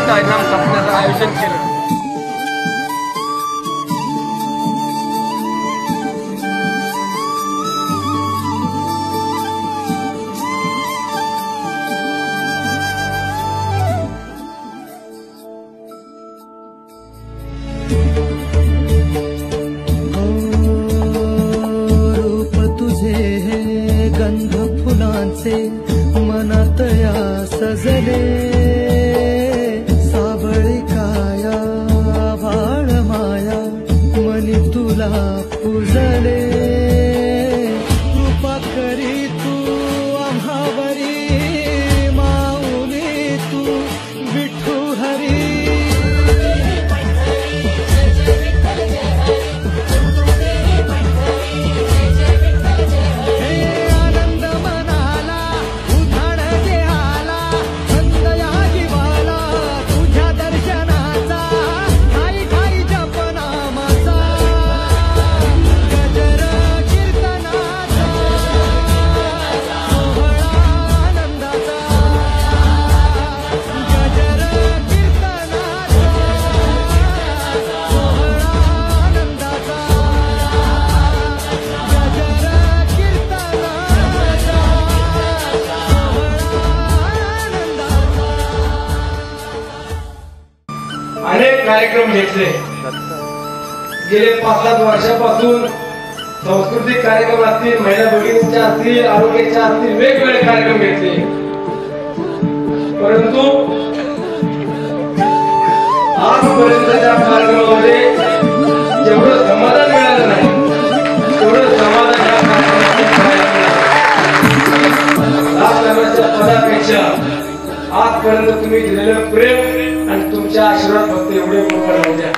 स्पर्धा इनाम सामन्याचं आयोजन केलं। गंध फुलांचे मनात या सजले, सावळी काया भाळ माया मनी तुला पूजले। कृपा करी तू आम्हावरी माऊली तू विठू हरी। अनेक कार्यक्रम घेतले। गेले 5-7 वर्षापासून सांस्कृतिक कार्यक्रम असतील, महिला भगिनींच्या असतील, आरोग्याच्या असतील, वेगवेगळे कार्यक्रम घेतले। परंतु आजपर्यंतच्या कार्यक्रमामध्ये जेवढं समाधान मिळालं नाही तेवढं समाधान या कार्यक्रमाच्या पदापेक्षा आजपर्यंत तुम्ही दिलेलं प्रेम आणि तुमच्या आशीर्वाद फक्त एवढे मोठे राहू द्या।